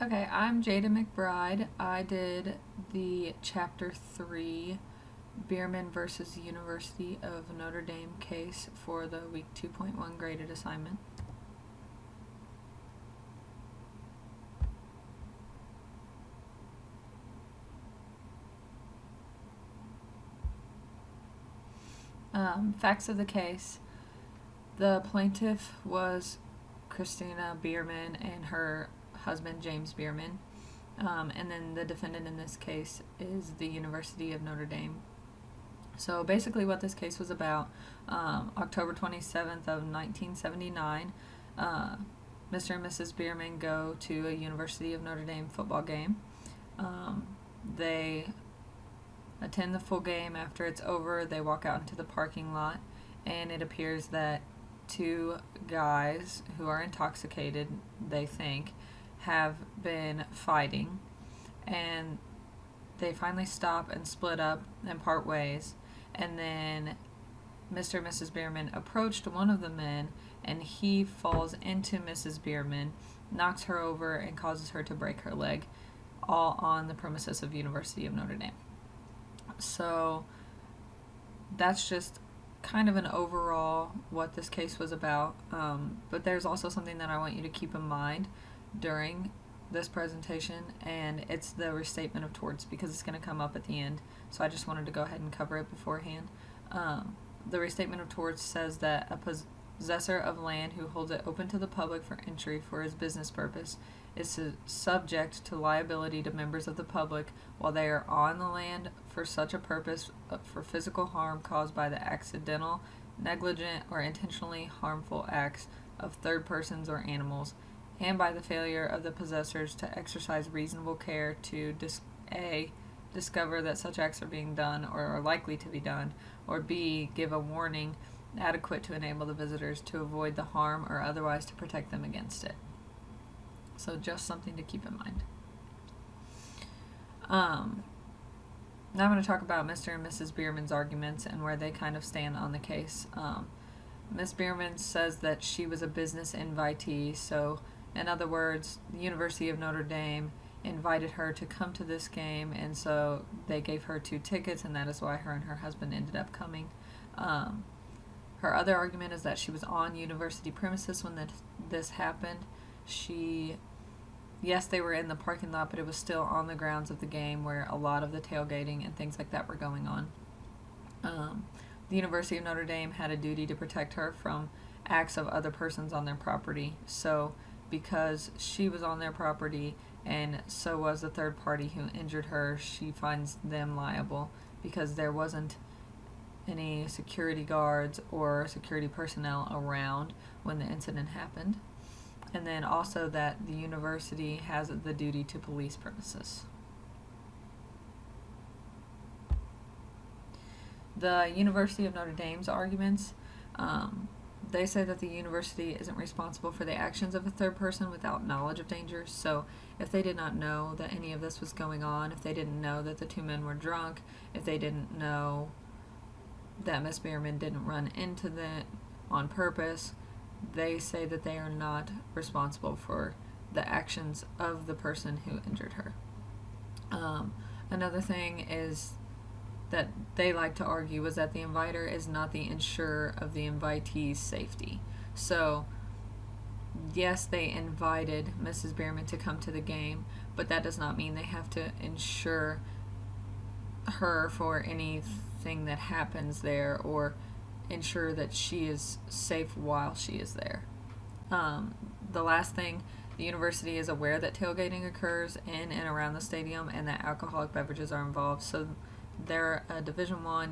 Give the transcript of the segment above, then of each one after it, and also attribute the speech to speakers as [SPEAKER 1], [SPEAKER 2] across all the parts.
[SPEAKER 1] Okay, I'm Jada McBride. I did the Chapter 3 Bierman versus University of Notre Dame case for the Week 2.1 graded assignment. Facts of the case. The plaintiff was Christina Bierman and her husband James Bierman. And then the defendant in this case is the University of Notre Dame. So basically what this case was about, October 27th of 1979, Mr. and Mrs. Bierman go to a University of Notre Dame football game. They attend the full game. After it's over, they walk out into the parking lot, and it appears that two guys who are intoxicated, they think, have been fighting, and they finally stop and split up and part ways. And then Mr. and Mrs. Bierman approached one of the men, and he falls into Mrs. Bierman, knocks her over, and causes her to break her leg, all on the premises of University of Notre Dame. So that's just kind of an overall what this case was about. But there's also something that I want you to keep in mind during this presentation, and it's the restatement of torts, because it's going to come up at the end. So I just wanted to go ahead and cover it beforehand. The restatement of torts says that a possessor of land who holds it open to the public for entry for his business purpose is subject to liability to members of the public while they are on the land for such a purpose for physical harm caused by the accidental, negligent, or intentionally harmful acts of third persons or animals, and by the failure of the possessors to exercise reasonable care to discover that such acts are being done or are likely to be done, or B, give a warning adequate to enable the visitors to avoid the harm or otherwise to protect them against it. So just something to keep in mind. Now I'm going to talk about Mr. and Mrs. Bierman's arguments and where they kind of stand on the case. Ms. Bierman says that she was a business invitee, so in other words, the University of Notre Dame invited her to come to this game, and so they gave her 2 tickets, and that is why her and her husband ended up coming. Her other argument is that she was on university premises when this happened. Yes, they were in the parking lot, but it was still on the grounds of the game where a lot of the tailgating and things like that were going on. The University of Notre Dame had a duty to protect her from acts of other persons on their property. So because she was on their property and so was the third party who injured her, she finds them liable because there wasn't any security guards or security personnel around when the incident happened. And then also that the university has the duty to police premises. The University of Notre Dame's arguments, they say that the university isn't responsible for the actions of a third person without knowledge of danger. So if they did not know that any of this was going on, if they didn't know that the 2 men were drunk, if they didn't know that Miss Bierman didn't run into them on purpose, they say that they are not responsible for the actions of the person who injured her. Another thing is that they like to argue is that the inviter is not the insurer of the invitee's safety. So yes, they invited Mrs. Bierman to come to the game, but that does not mean they have to insure her for anything that happens there or ensure that she is safe while she is there. The last thing, the university is aware that tailgating occurs in and around the stadium and that alcoholic beverages are involved. So they're a Division I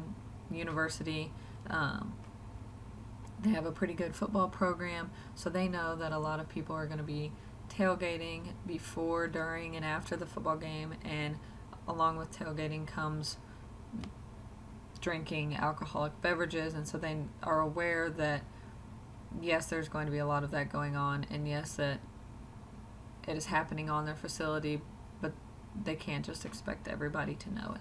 [SPEAKER 1] university. They have a pretty good football program, so they know that a lot of people are going to be tailgating before, during, and after the football game, and along with tailgating comes drinking alcoholic beverages, and so they are aware that yes, there's going to be a lot of that going on, and yes, that it is happening on their facility, but they can't just expect everybody to know it.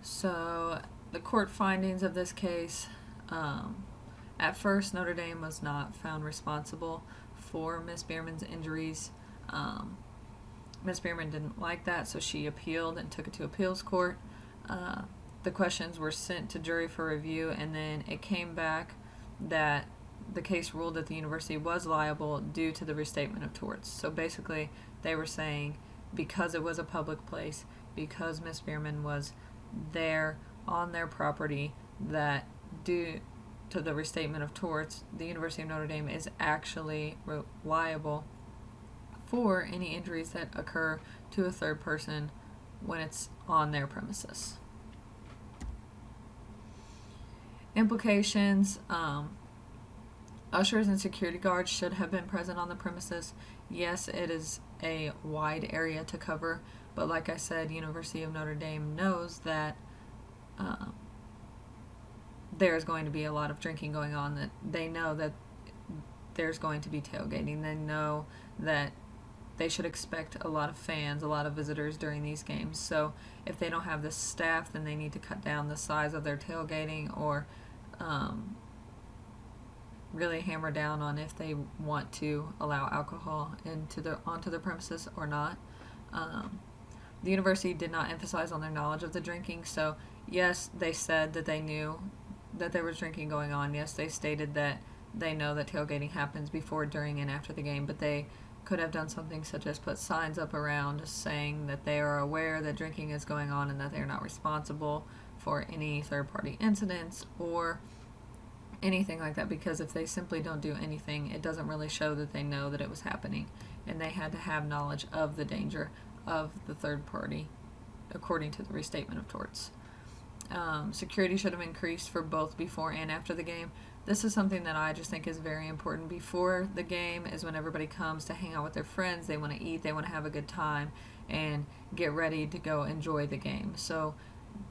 [SPEAKER 1] So the court findings of this case, at first Notre Dame was not found responsible for Miss Bierman's injuries. Miss Bierman didn't like that, so she appealed and took it to appeals court. The questions were sent to jury for review, and then it came back that the case ruled that the university was liable due to the restatement of torts. So basically, they were saying because it was a public place, because Miss Bierman was there on their property, that due to the restatement of torts, the University of Notre Dame is actually liable for any injuries that occur to a third person when it's on their premises. Implications. Ushers and security guards should have been present on the premises. Yes, it is a wide area to cover, but like I said, University of Notre Dame knows that there's going to be a lot of drinking going on, that they know that there's going to be tailgating. They know that they should expect a lot of fans, a lot of visitors during these games. So if they don't have the staff, then they need to cut down the size of their tailgating, or really hammer down on if they want to allow alcohol onto the premises or not. The university did not emphasize on their knowledge of the drinking. So yes, they said that they knew that there was drinking going on. Yes, they stated that they know that tailgating happens before, during, and after the game, but they could have done something such as put signs up around saying that they are aware that drinking is going on and that they are not responsible for any third-party incidents or anything like that, because if they simply don't do anything, it doesn't really show that they know that it was happening, and they had to have knowledge of the danger of the third party according to the restatement of torts. Security should have increased for both before and after the game. This is something that I just think is very important. Before the game is when everybody comes to hang out with their friends. They want to eat, they want to have a good time, and get ready to go enjoy the game. So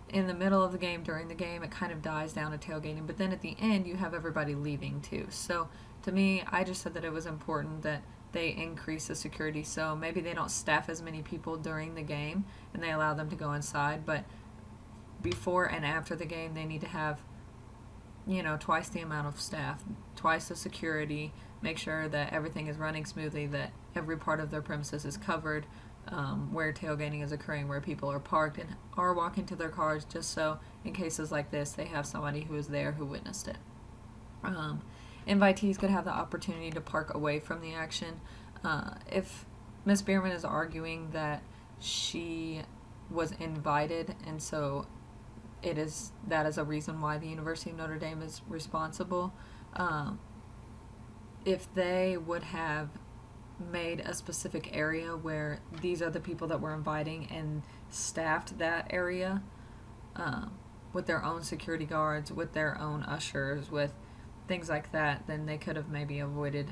[SPEAKER 1] in the middle of the game, during the game, it kind of dies down to tailgating, but then at the end you have everybody leaving too. So to me, I just said that it was important that they increase the security. So maybe they don't staff as many people during the game and they allow them to go inside, but before and after the game they need to have, twice the amount of staff, twice the security, make sure that everything is running smoothly, that every part of their premises is covered, where tailgating is occurring, where people are parked and are walking to their cars, just so in cases like this they have somebody who is there who witnessed it. Invitees could have the opportunity to park away from the action. If Miss Bierman is arguing that she was invited and so that is a reason why the University of Notre Dame is responsible, if they would have made a specific area where these are the people that we're inviting and staffed that area with their own security guards, with their own ushers, with things like that, then they could have maybe avoided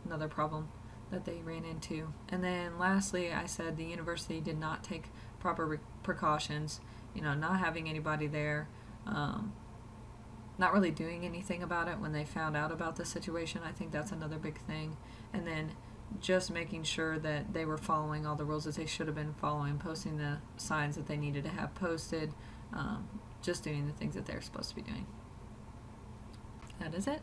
[SPEAKER 1] another problem that they ran into. And then lastly, I said the university did not take proper precautions, not having anybody there, not really doing anything about it when they found out about the situation. I think that's another big thing. And then just making sure that they were following all the rules that they should have been following, posting the signs that they needed to have posted, just doing the things that they're supposed to be doing. That is it.